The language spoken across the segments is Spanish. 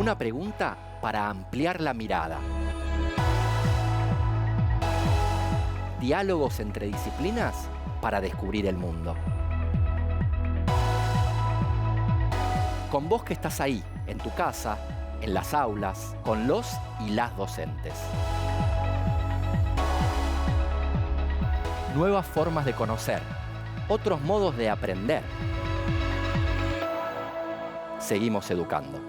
Una pregunta para ampliar la mirada. Diálogos entre disciplinas para descubrir el mundo. Con vos que estás ahí, en tu casa, en las aulas, con los y las docentes. Nuevas formas de conocer, otros modos de aprender. Seguimos educando.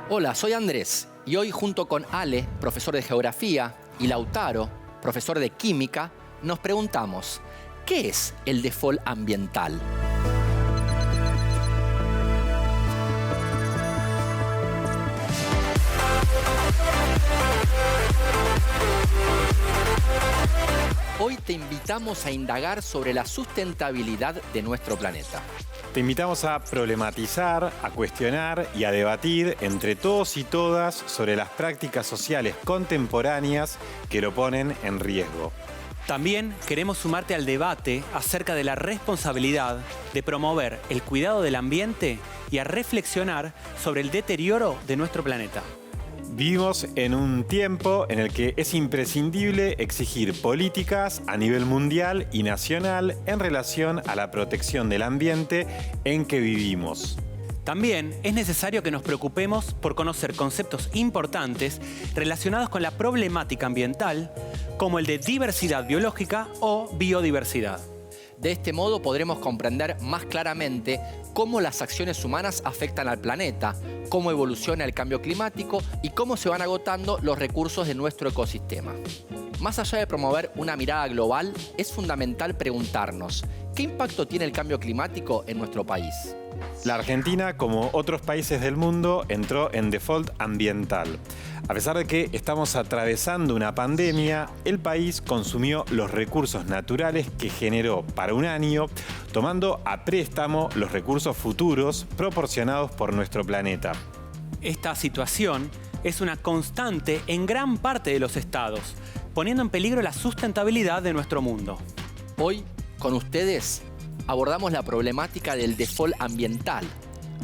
Hola, soy Andrés y hoy junto con Ale, profesor de Geografía, y Lautaro, profesor de Química, nos preguntamos, ¿qué es el default ambiental? Hoy te invitamos a indagar sobre la sustentabilidad de nuestro planeta. Te invitamos a problematizar, a cuestionar y a debatir entre todos y todas sobre las prácticas sociales contemporáneas que lo ponen en riesgo. También queremos sumarte al debate acerca de la responsabilidad de promover el cuidado del ambiente y a reflexionar sobre el deterioro de nuestro planeta. Vivimos en un tiempo en el que es imprescindible exigir políticas a nivel mundial y nacional en relación a la protección del ambiente en que vivimos. También es necesario que nos preocupemos por conocer conceptos importantes relacionados con la problemática ambiental, como el de diversidad biológica o biodiversidad. De este modo podremos comprender más claramente cómo las acciones humanas afectan al planeta, cómo evoluciona el cambio climático y cómo se van agotando los recursos de nuestro ecosistema. Más allá de promover una mirada global, es fundamental preguntarnos, ¿qué impacto tiene el cambio climático en nuestro país? La Argentina, como otros países del mundo, entró en default ambiental. A pesar de que estamos atravesando una pandemia, el país consumió los recursos naturales que generó para un año, tomando a préstamo los recursos futuros proporcionados por nuestro planeta. Esta situación es una constante en gran parte de los estados, poniendo en peligro la sustentabilidad de nuestro mundo. Hoy, con ustedes, abordamos la problemática del default ambiental,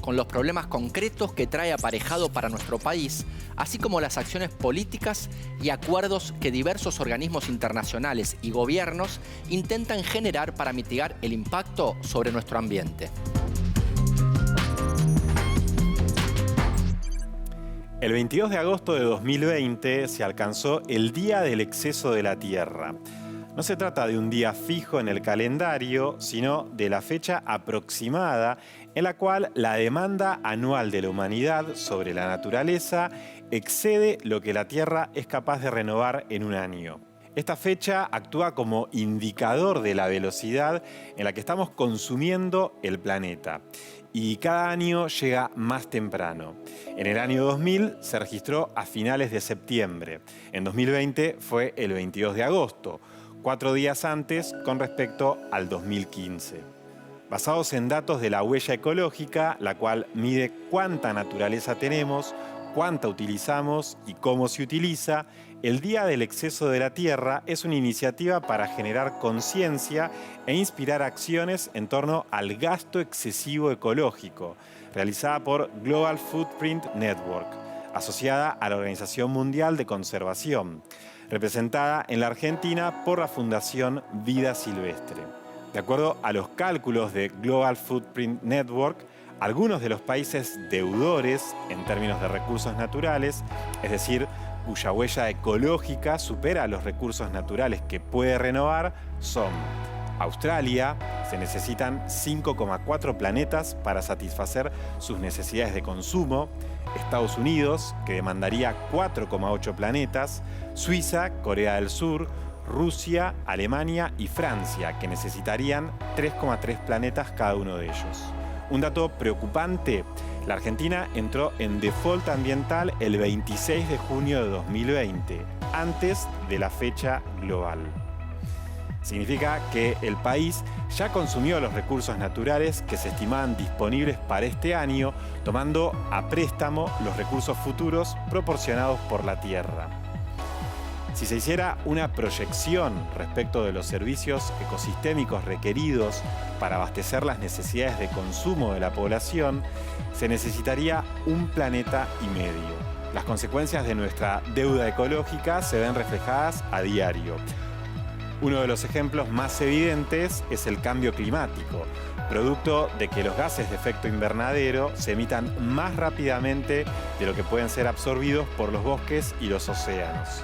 con los problemas concretos que trae aparejado para nuestro país, así como las acciones políticas y acuerdos que diversos organismos internacionales y gobiernos intentan generar para mitigar el impacto sobre nuestro ambiente. El 22 de agosto de 2020 se alcanzó el Día del Exceso de la Tierra. No se trata de un día fijo en el calendario, sino de la fecha aproximada en la cual la demanda anual de la humanidad sobre la naturaleza excede lo que la Tierra es capaz de renovar en un año. Esta fecha actúa como indicador de la velocidad en la que estamos consumiendo el planeta. Y cada año llega más temprano. En el año 2000 se registró a finales de septiembre. En 2020 fue el 22 de agosto. 4 días antes con respecto al 2015. Basados en datos de la huella ecológica, la cual mide cuánta naturaleza tenemos, cuánta utilizamos y cómo se utiliza, el Día del Exceso de la Tierra es una iniciativa para generar conciencia e inspirar acciones en torno al gasto excesivo ecológico, realizada por Global Footprint Network, asociada a la Organización Mundial de Conservación, representada en la Argentina por la Fundación Vida Silvestre. De acuerdo a los cálculos de Global Footprint Network, algunos de los países deudores en términos de recursos naturales, es decir, cuya huella ecológica supera los recursos naturales que puede renovar, son Australia, se necesitan 5,4 planetas para satisfacer sus necesidades de consumo, Estados Unidos, que demandaría 4,8 planetas, Suiza, Corea del Sur, Rusia, Alemania y Francia, que necesitarían 3,3 planetas cada uno de ellos. Un dato preocupante, La Argentina entró en default ambiental el 26 de junio de 2020, antes de la fecha global. Significa que el país ya consumió los recursos naturales que se estimaban disponibles para este año, tomando a préstamo los recursos futuros proporcionados por la Tierra. Si se hiciera una proyección respecto de los servicios ecosistémicos requeridos para abastecer las necesidades de consumo de la población, se necesitaría un planeta y medio. Las consecuencias de nuestra deuda ecológica se ven reflejadas a diario. Uno de los ejemplos más evidentes es el cambio climático, producto de que los gases de efecto invernadero se emitan más rápidamente de lo que pueden ser absorbidos por los bosques y los océanos.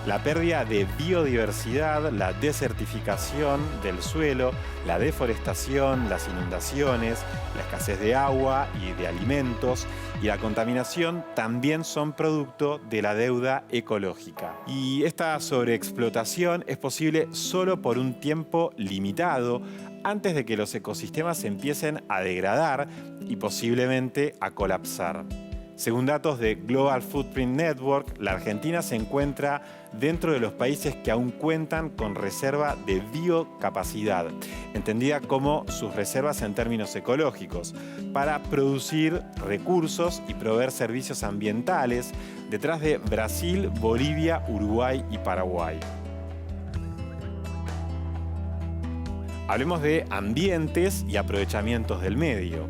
La pérdida de biodiversidad, la desertificación del suelo, la deforestación, las inundaciones, la escasez de agua y de alimentos y la contaminación también son producto de la deuda ecológica. Y esta sobreexplotación es posible solo por un tiempo limitado, antes de que los ecosistemas empiecen a degradar y posiblemente a colapsar. Según datos de Global Footprint Network, la Argentina se encuentra dentro de los países que aún cuentan con reserva de biocapacidad, entendida como sus reservas en términos ecológicos, para producir recursos y proveer servicios ambientales, detrás de Brasil, Bolivia, Uruguay y Paraguay. Hablemos de ambientes y aprovechamientos del medio.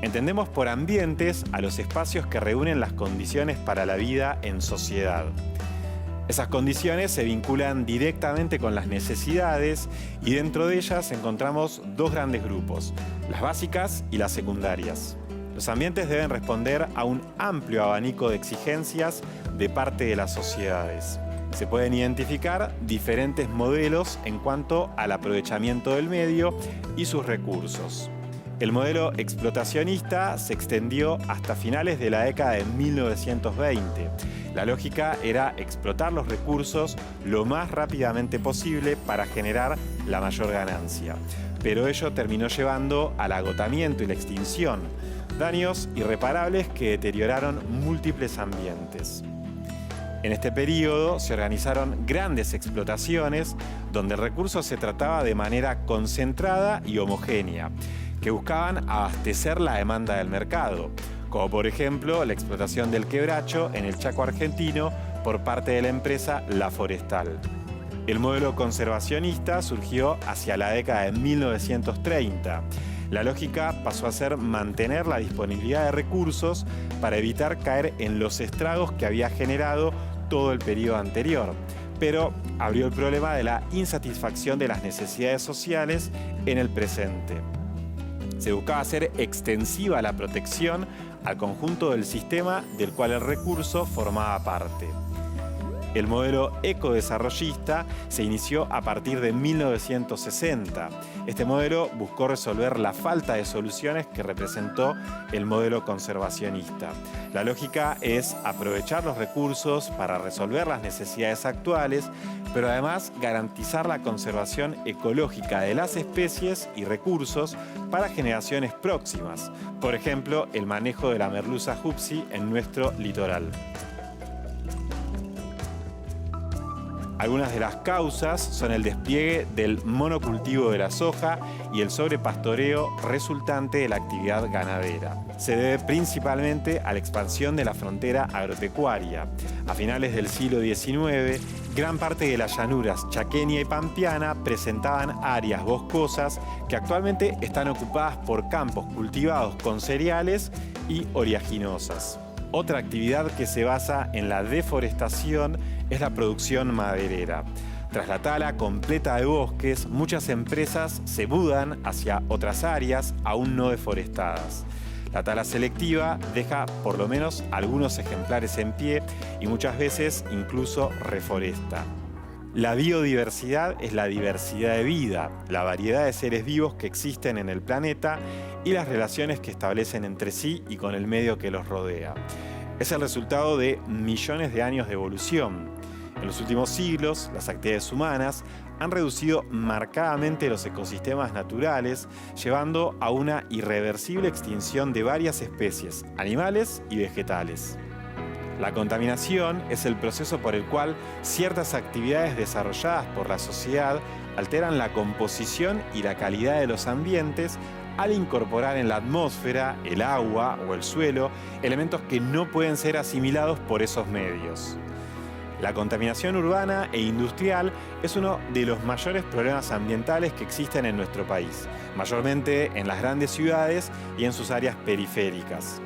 Entendemos por ambientes a los espacios que reúnen las condiciones para la vida en sociedad. Esas condiciones se vinculan directamente con las necesidades y dentro de ellas encontramos dos grandes grupos, las básicas y las secundarias. Los ambientes deben responder a un amplio abanico de exigencias de parte de las sociedades. Se pueden identificar diferentes modelos en cuanto al aprovechamiento del medio y sus recursos. El modelo explotacionista se extendió hasta finales de la década de 1920. La lógica era explotar los recursos lo más rápidamente posible para generar la mayor ganancia. Pero ello terminó llevando al agotamiento y la extinción, daños irreparables que deterioraron múltiples ambientes. En este periodo se organizaron grandes explotaciones donde el recurso se trataba de manera concentrada y homogénea, que buscaban abastecer la demanda del mercado, como por ejemplo la explotación del quebracho en el Chaco argentino por parte de la empresa La Forestal. El modelo conservacionista surgió hacia la década de 1930. La lógica pasó a ser mantener la disponibilidad de recursos para evitar caer en los estragos que había generado todo el periodo anterior, pero abrió el problema de la insatisfacción de las necesidades sociales en el presente. Se buscaba hacer extensiva la protección al conjunto del sistema del cual el recurso formaba parte. El modelo ecodesarrollista se inició a partir de 1960. Este modelo buscó resolver la falta de soluciones que representó el modelo conservacionista. La lógica es aprovechar los recursos para resolver las necesidades actuales, pero además garantizar la conservación ecológica de las especies y recursos para generaciones próximas. Por ejemplo, el manejo de la merluza jupsi en nuestro litoral. Algunas de las causas son el despliegue del monocultivo de la soja y el sobrepastoreo resultante de la actividad ganadera. Se debe principalmente a la expansión de la frontera agropecuaria. A finales del siglo XIX, gran parte de las llanuras chaqueña y pampeana presentaban áreas boscosas que actualmente están ocupadas por campos cultivados con cereales y oleaginosas. Otra actividad que se basa en la deforestación es la producción maderera. Tras la tala completa de bosques, muchas empresas se mudan hacia otras áreas aún no deforestadas. La tala selectiva deja por lo menos algunos ejemplares en pie y muchas veces incluso reforesta. La biodiversidad es la diversidad de vida, la variedad de seres vivos que existen en el planeta y las relaciones que establecen entre sí y con el medio que los rodea. Es el resultado de millones de años de evolución. En los últimos siglos, las actividades humanas han reducido marcadamente los ecosistemas naturales, llevando a una irreversible extinción de varias especies, animales y vegetales. La contaminación es el proceso por el cual ciertas actividades desarrolladas por la sociedad alteran la composición y la calidad de los ambientes al incorporar en la atmósfera, el agua o el suelo elementos que no pueden ser asimilados por esos medios. La contaminación urbana e industrial es uno de los mayores problemas ambientales que existen en nuestro país, mayormente en las grandes ciudades y en sus áreas periféricas.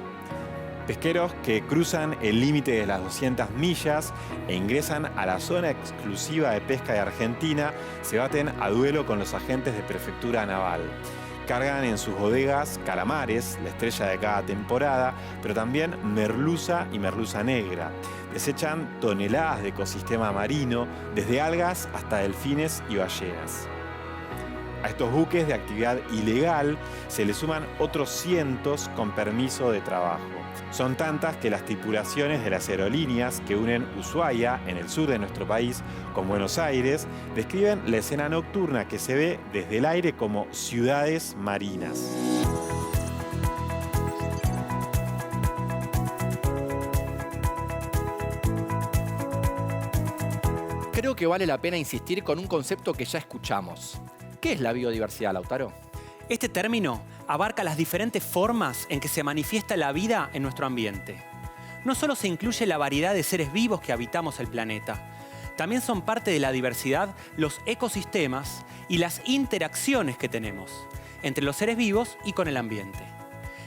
Pesqueros que cruzan el límite de las 200 millas e ingresan a la zona exclusiva de pesca de Argentina se baten a duelo con los agentes de prefectura naval. Cargan en sus bodegas calamares, la estrella de cada temporada, pero también merluza y merluza negra. Desechan toneladas de ecosistema marino, desde algas hasta delfines y ballenas. A estos buques de actividad ilegal se le suman otros cientos con permiso de trabajo. Son tantas que las tripulaciones de las aerolíneas que unen Ushuaia, en el sur de nuestro país, con Buenos Aires, describen la escena nocturna que se ve desde el aire como ciudades marinas. Creo que vale la pena insistir con un concepto que ya escuchamos. ¿Qué es la biodiversidad, Lautaro? Este término abarca las diferentes formas en que se manifiesta la vida en nuestro ambiente. No solo se incluye la variedad de seres vivos que habitamos el planeta, también son parte de la diversidad los ecosistemas y las interacciones que tenemos entre los seres vivos y con el ambiente.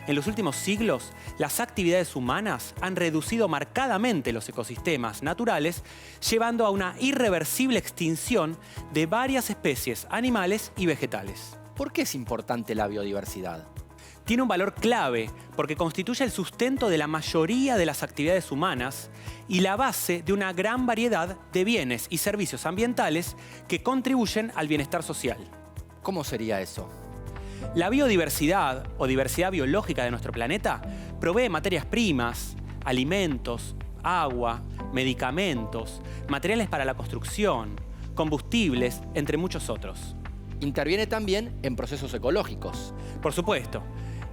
En los últimos siglos, las actividades humanas han reducido marcadamente los ecosistemas naturales, llevando a una irreversible extinción de varias especies animales y vegetales. ¿Por qué es importante la biodiversidad? Tiene un valor clave porque constituye el sustento de la mayoría de las actividades humanas y la base de una gran variedad de bienes y servicios ambientales que contribuyen al bienestar social. ¿Cómo sería eso? La biodiversidad o diversidad biológica de nuestro planeta provee materias primas, alimentos, agua, medicamentos, materiales para la construcción, combustibles, entre muchos otros. Interviene también en procesos ecológicos. Por supuesto,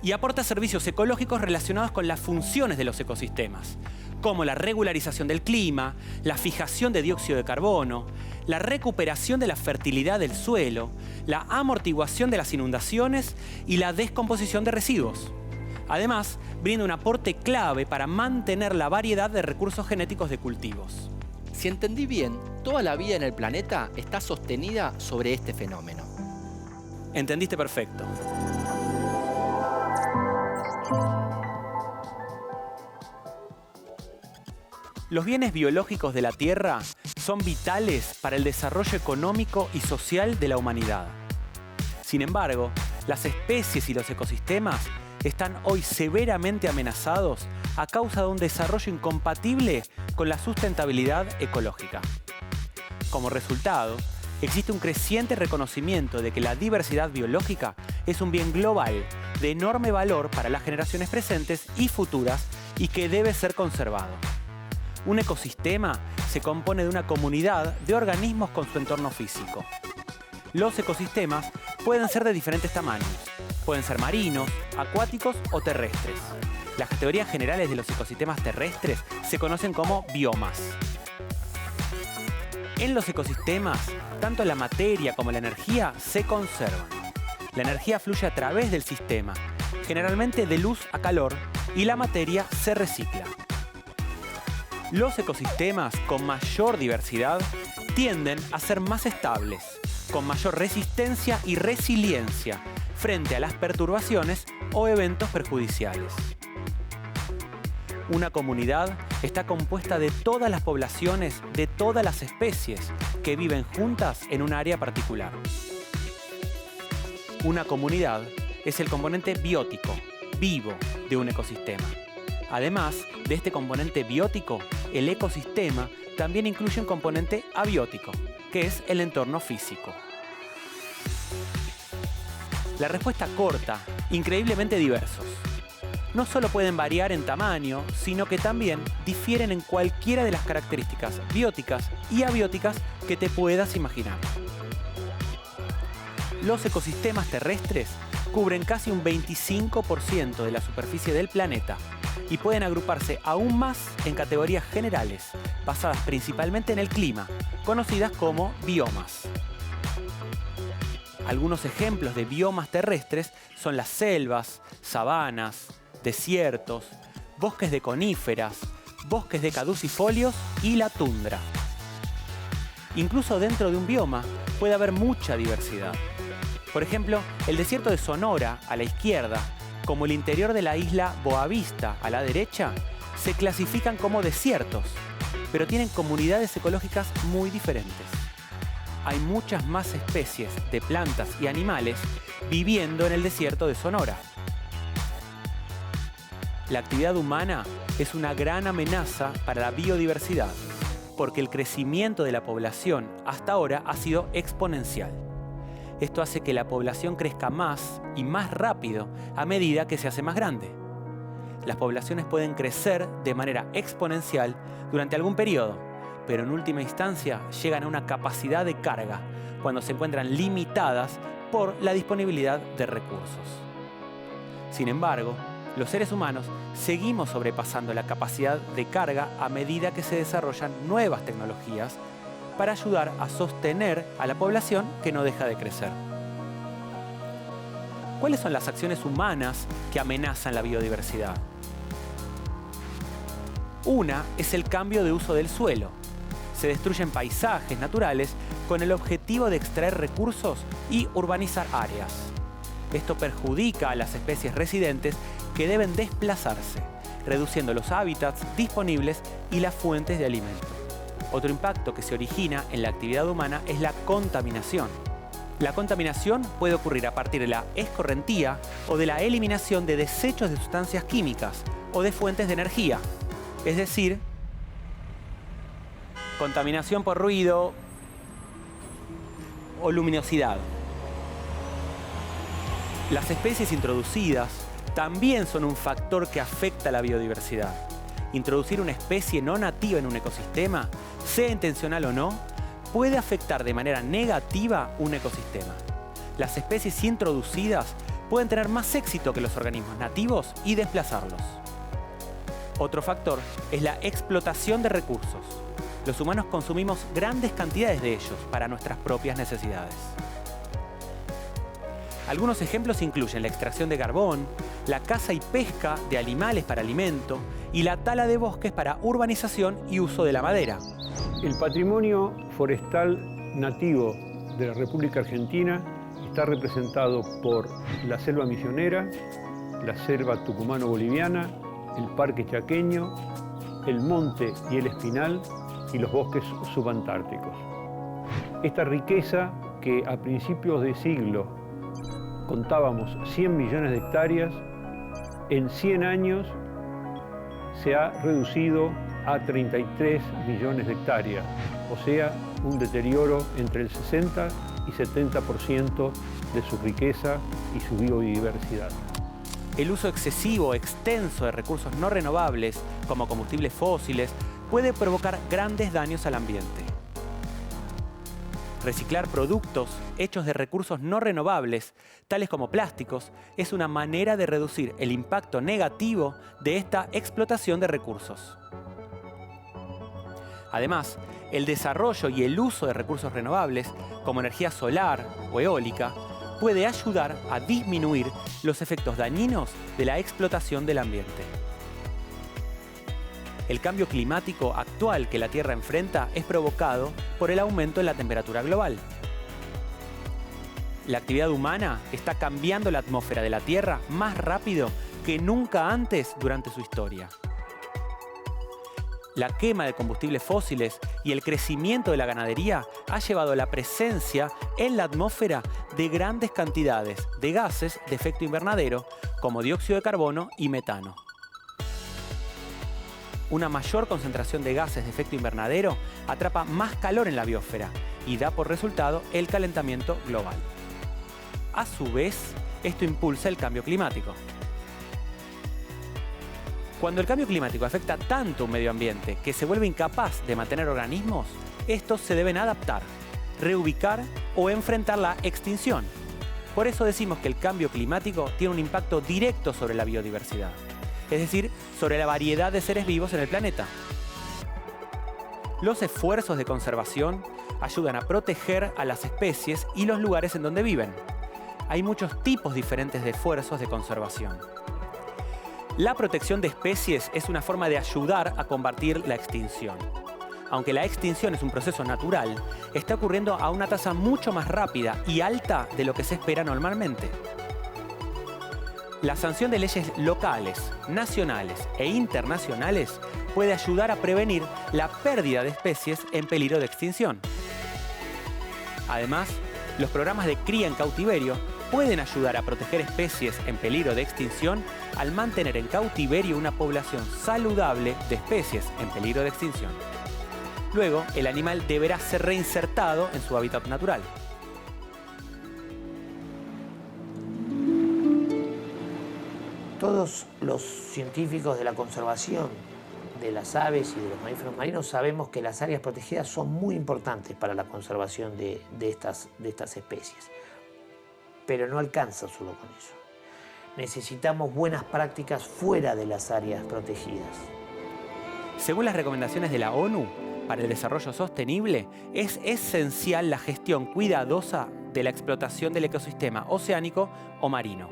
y aporta servicios ecológicos relacionados con las funciones de los ecosistemas, como la regularización del clima, la fijación de dióxido de carbono, la recuperación de la fertilidad del suelo, la amortiguación de las inundaciones y la descomposición de residuos. Además, brinda un aporte clave para mantener la variedad de recursos genéticos de cultivos. Si entendí bien, toda la vida en el planeta está sostenida sobre este fenómeno. Entendiste perfecto. Los bienes biológicos de la Tierra son vitales para el desarrollo económico y social de la humanidad. Sin embargo, las especies y los ecosistemas están hoy severamente amenazados a causa de un desarrollo incompatible con la sustentabilidad ecológica. Como resultado, existe un creciente reconocimiento de que la diversidad biológica es un bien global de enorme valor para las generaciones presentes y futuras y que debe ser conservado. Un ecosistema se compone de una comunidad de organismos con su entorno físico. Los ecosistemas pueden ser de diferentes tamaños. Pueden ser marinos, acuáticos o terrestres. Las categorías generales de los ecosistemas terrestres se conocen como biomas. En los ecosistemas, tanto la materia como la energía se conservan. La energía fluye a través del sistema, generalmente de luz a calor, y la materia se recicla. Los ecosistemas con mayor diversidad tienden a ser más estables, con mayor resistencia y resiliencia frente a las perturbaciones o eventos perjudiciales. Una comunidad está compuesta de todas las poblaciones de todas las especies que viven juntas en un área particular. Una comunidad es el componente biótico, vivo, de un ecosistema. Además de este componente biótico, el ecosistema también incluye un componente abiótico, que es el entorno físico. La respuesta corta, increíblemente diversos. No solo pueden variar en tamaño, sino que también difieren en cualquiera de las características bióticas y abióticas que te puedas imaginar. los ecosistemas terrestres cubren casi un 25% de la superficie del planeta y pueden agruparse aún más en categorías generales, basadas principalmente en el clima, conocidas como biomas. Algunos ejemplos de biomas terrestres son las selvas, sabanas, desiertos, bosques de coníferas, bosques de caducifolios y la tundra. Incluso dentro de un bioma puede haber mucha diversidad. Por ejemplo, el desierto de Sonora, a la izquierda, como el interior de la isla Boavista, a la derecha, se clasifican como desiertos, pero tienen comunidades ecológicas muy diferentes. Hay muchas más especies de plantas y animales viviendo en el desierto de Sonora. La actividad humana es una gran amenaza para la biodiversidad, porque el crecimiento de la población hasta ahora ha sido exponencial. Esto hace que la población crezca más y más rápido a medida que se hace más grande. Las poblaciones pueden crecer de manera exponencial durante algún periodo, pero en última instancia llegan a una capacidad de carga cuando se encuentran limitadas por la disponibilidad de recursos. Sin embargo, los seres humanos seguimos sobrepasando la capacidad de carga a medida que se desarrollan nuevas tecnologías para ayudar a sostener a la población que no deja de crecer. ¿Cuáles son las acciones humanas que amenazan la biodiversidad? Una es el cambio de uso del suelo. Se destruyen paisajes naturales con el objetivo de extraer recursos y urbanizar áreas. Esto perjudica a las especies residentes que deben desplazarse, reduciendo los hábitats disponibles y las fuentes de alimento. Otro impacto que se origina en la actividad humana es la contaminación. La contaminación puede ocurrir a partir de la escorrentía o de la eliminación de desechos de sustancias químicas o de fuentes de energía. Es decir, contaminación por ruido o luminosidad. Las especies introducidas también son un factor que afecta a la biodiversidad. Introducir una especie no nativa en un ecosistema, sea intencional o no, puede afectar de manera negativa un ecosistema. Las especies introducidas pueden tener más éxito que los organismos nativos y desplazarlos. Otro factor es la explotación de recursos. Los humanos consumimos grandes cantidades de ellos para nuestras propias necesidades. Algunos ejemplos incluyen la extracción de carbón, la caza y pesca de animales para alimento y la tala de bosques para urbanización y uso de la madera. El patrimonio forestal nativo de la República Argentina está representado por la selva misionera, la selva tucumano-boliviana, el parque chaqueño, el monte y el espinal y los bosques subantárticos. Esta riqueza, que a principios de siglo contábamos 100 millones de hectáreas, en 100 años se ha reducido a 33 millones de hectáreas, o sea, un deterioro entre el 60 y 70% de su riqueza y su biodiversidad. El uso excesivo, extenso de recursos no renovables, como combustibles fósiles, puede provocar grandes daños al ambiente. Reciclar productos hechos de recursos no renovables, tales como plásticos, es una manera de reducir el impacto negativo de esta explotación de recursos. Además, el desarrollo y el uso de recursos renovables, como energía solar o eólica, puede ayudar a disminuir los efectos dañinos de la explotación del ambiente. El cambio climático actual que la Tierra enfrenta es provocado por el aumento en la temperatura global. La actividad humana está cambiando la atmósfera de la Tierra más rápido que nunca antes durante su historia. La quema de combustibles fósiles y el crecimiento de la ganadería ha llevado a la presencia en la atmósfera de grandes cantidades de gases de efecto invernadero, como dióxido de carbono y metano. Una mayor concentración de gases de efecto invernadero atrapa más calor en la biosfera y da por resultado el calentamiento global. A su vez, esto impulsa el cambio climático. Cuando el cambio climático afecta tanto a un medio ambiente que se vuelve incapaz de mantener organismos, estos se deben adaptar, reubicar o enfrentar la extinción. Por eso decimos que el cambio climático tiene un impacto directo sobre la biodiversidad, es decir, sobre la variedad de seres vivos en el planeta. Los esfuerzos de conservación ayudan a proteger a las especies y los lugares en donde viven. Hay muchos tipos diferentes de esfuerzos de conservación. La protección de especies es una forma de ayudar a combatir la extinción. Aunque la extinción es un proceso natural, está ocurriendo a una tasa mucho más rápida y alta de lo que se espera normalmente. La sanción de leyes locales, nacionales e internacionales puede ayudar a prevenir la pérdida de especies en peligro de extinción. Además, los programas de cría en cautiverio pueden ayudar a proteger especies en peligro de extinción al mantener en cautiverio una población saludable de especies en peligro de extinción. Luego, el animal deberá ser reinsertado en su hábitat natural. Todos los científicos de la conservación de las aves y de los mamíferos marinos sabemos que las áreas protegidas son muy importantes para la conservación de estas especies. Pero no alcanza solo con eso. Necesitamos buenas prácticas fuera de las áreas protegidas. Según las recomendaciones de la ONU para el desarrollo sostenible, es esencial la gestión cuidadosa de la explotación del ecosistema oceánico o marino.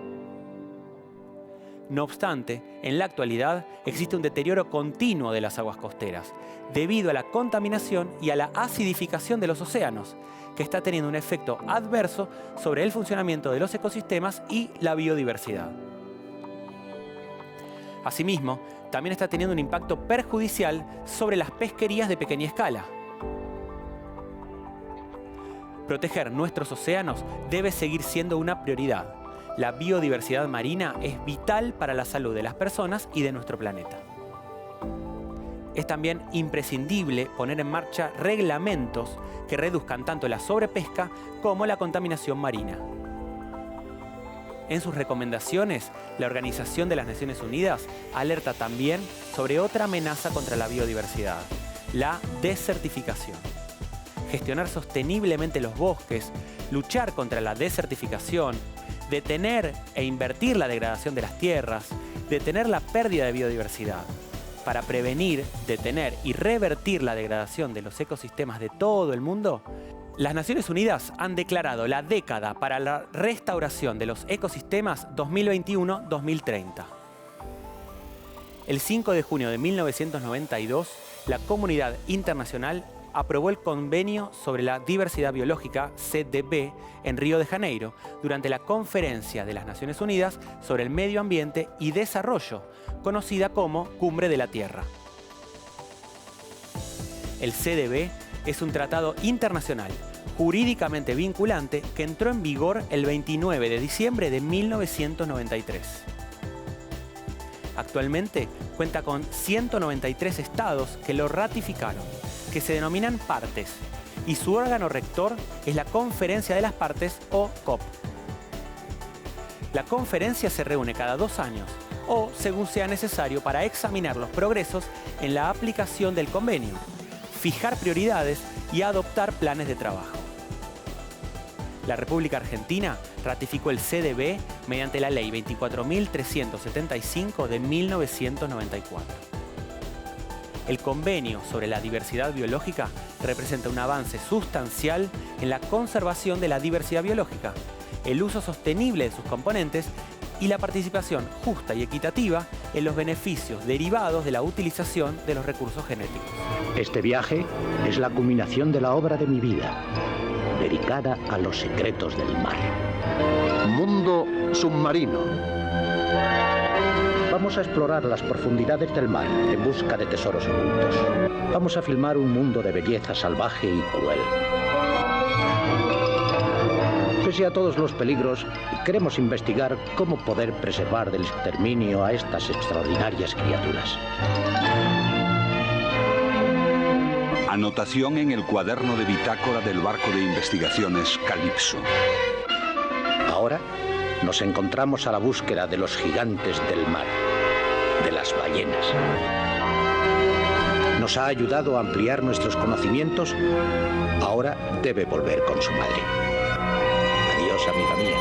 No obstante, en la actualidad existe un deterioro continuo de las aguas costeras, debido a la contaminación y a la acidificación de los océanos, que está teniendo un efecto adverso sobre el funcionamiento de los ecosistemas y la biodiversidad. Asimismo, también está teniendo un impacto perjudicial sobre las pesquerías de pequeña escala. Proteger nuestros océanos debe seguir siendo una prioridad. La biodiversidad marina es vital para la salud de las personas y de nuestro planeta. Es también imprescindible poner en marcha reglamentos que reduzcan tanto la sobrepesca como la contaminación marina. En sus recomendaciones, la Organización de las Naciones Unidas alerta también sobre otra amenaza contra la biodiversidad, la desertificación. Gestionar sosteniblemente los bosques, luchar contra la desertificación, detener e invertir la degradación de las tierras, detener la pérdida de biodiversidad. Para prevenir, detener y revertir la degradación de los ecosistemas de todo el mundo, las Naciones Unidas han declarado la década para la restauración de los ecosistemas 2021-2030. El 5 de junio de 1992, la comunidad internacional aprobó el Convenio sobre la Diversidad Biológica, CDB, en Río de Janeiro, durante la Conferencia de las Naciones Unidas sobre el Medio Ambiente y Desarrollo, conocida como Cumbre de la Tierra. El CDB es un tratado internacional, jurídicamente vinculante, que entró en vigor el 29 de diciembre de 1993. Actualmente cuenta con 193 estados que lo ratificaron, que se denominan partes, y su órgano rector es la Conferencia de las Partes o COP. La conferencia se reúne cada 2 años o según sea necesario para examinar los progresos en la aplicación del convenio, fijar prioridades y adoptar planes de trabajo. La República Argentina ratificó el CDB mediante la Ley 24.375 de 1994. El convenio sobre la diversidad biológica representa un avance sustancial en la conservación de la diversidad biológica, el uso sostenible de sus componentes y la participación justa y equitativa en los beneficios derivados de la utilización de los recursos genéticos. Este viaje es la culminación de la obra de mi vida, dedicada a los secretos del mar. Mundo submarino. Vamos a explorar las profundidades del mar en busca de tesoros ocultos. Vamos a filmar un mundo de belleza salvaje y cruel. Pese a todos los peligros, queremos investigar cómo poder preservar del exterminio a estas extraordinarias criaturas. Anotación en el cuaderno de bitácora del barco de investigaciones Calypso. Ahora nos encontramos a la búsqueda de los gigantes del mar, de las ballenas. Nos ha ayudado a ampliar nuestros conocimientos. Ahora debe volver con su madre. Adiós, amiga mía.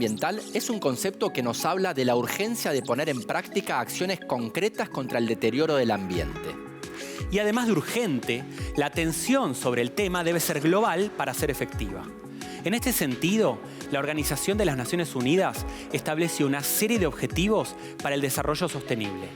ambiental es un concepto que nos habla de la urgencia de poner en práctica acciones concretas contra el deterioro del ambiente. Y además de urgente, la atención sobre el tema debe ser global para ser efectiva. En este sentido, la Organización de las Naciones Unidas estableció una serie de objetivos para el desarrollo sostenible.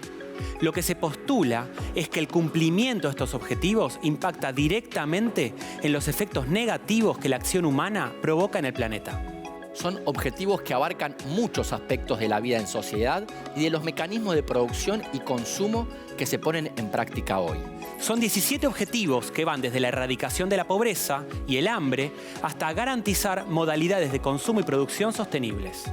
Lo que se postula es que el cumplimiento de estos objetivos impacta directamente en los efectos negativos que la acción humana provoca en el planeta. Son objetivos que abarcan muchos aspectos de la vida en sociedad y de los mecanismos de producción y consumo que se ponen en práctica hoy. Son 17 objetivos que van desde la erradicación de la pobreza y el hambre hasta garantizar modalidades de consumo y producción sostenibles.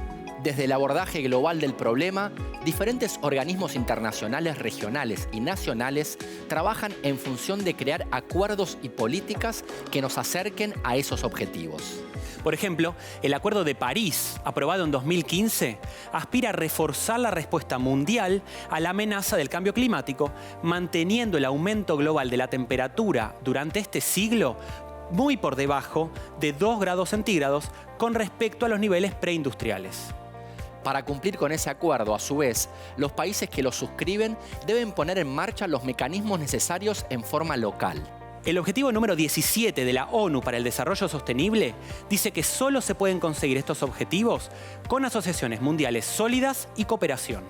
Desde el abordaje global del problema, diferentes organismos internacionales, regionales y nacionales trabajan en función de crear acuerdos y políticas que nos acerquen a esos objetivos. Por ejemplo, el Acuerdo de París, aprobado en 2015, aspira a reforzar la respuesta mundial a la amenaza del cambio climático, manteniendo el aumento global de la temperatura durante este siglo muy por debajo de 2 grados centígrados con respecto a los niveles preindustriales. Para cumplir con ese acuerdo, a su vez, los países que lo suscriben deben poner en marcha los mecanismos necesarios en forma local. El objetivo número 17 de la ONU para el Desarrollo Sostenible dice que solo se pueden conseguir estos objetivos con asociaciones mundiales sólidas y cooperación.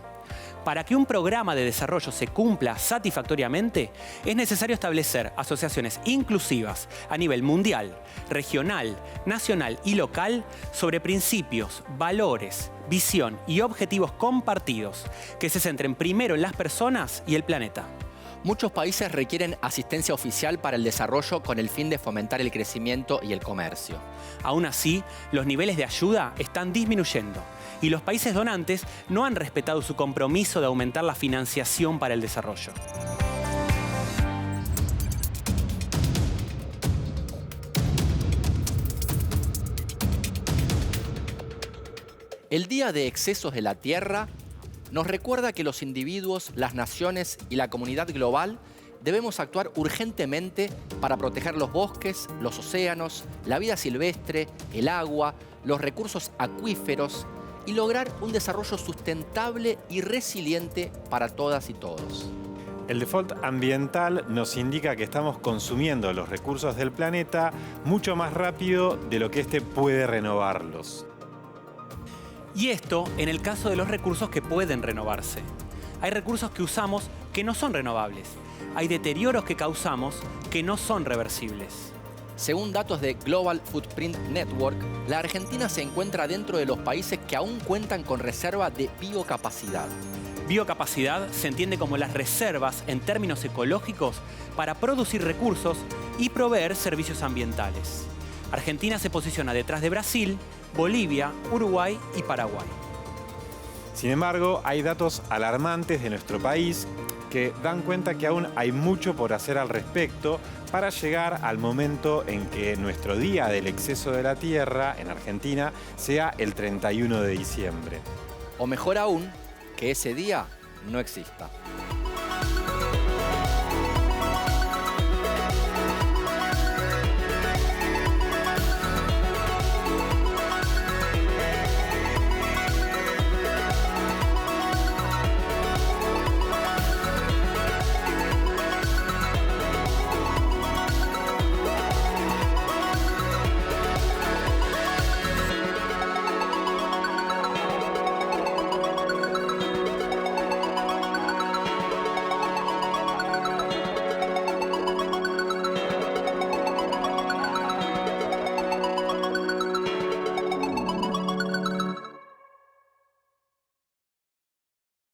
Para que un programa de desarrollo se cumpla satisfactoriamente, es necesario establecer asociaciones inclusivas a nivel mundial, regional, nacional y local sobre principios, valores, visión y objetivos compartidos que se centren primero en las personas y el planeta. Muchos países requieren asistencia oficial para el desarrollo con el fin de fomentar el crecimiento y el comercio. Aún así, los niveles de ayuda están disminuyendo y los países donantes no han respetado su compromiso de aumentar la financiación para el desarrollo. El Día de Excesos de la Tierra nos recuerda que los individuos, las naciones y la comunidad global debemos actuar urgentemente para proteger los bosques, los océanos, la vida silvestre, el agua, los recursos acuíferos y lograr un desarrollo sustentable y resiliente para todas y todos. El default ambiental nos indica que estamos consumiendo los recursos del planeta mucho más rápido de lo que éste puede renovarlos. Y esto en el caso de los recursos que pueden renovarse. Hay recursos que usamos que no son renovables. Hay deterioros que causamos que no son reversibles. Según datos de Global Footprint Network, la Argentina se encuentra dentro de los países que aún cuentan con reserva de biocapacidad. Biocapacidad se entiende como las reservas en términos ecológicos para producir recursos y proveer servicios ambientales. Argentina se posiciona detrás de Brasil, Bolivia, Uruguay y Paraguay. Sin embargo, hay datos alarmantes de nuestro país que dan cuenta que aún hay mucho por hacer al respecto para llegar al momento en que nuestro Día del Exceso de la Tierra en Argentina sea el 31 de diciembre. O mejor aún, que ese día no exista.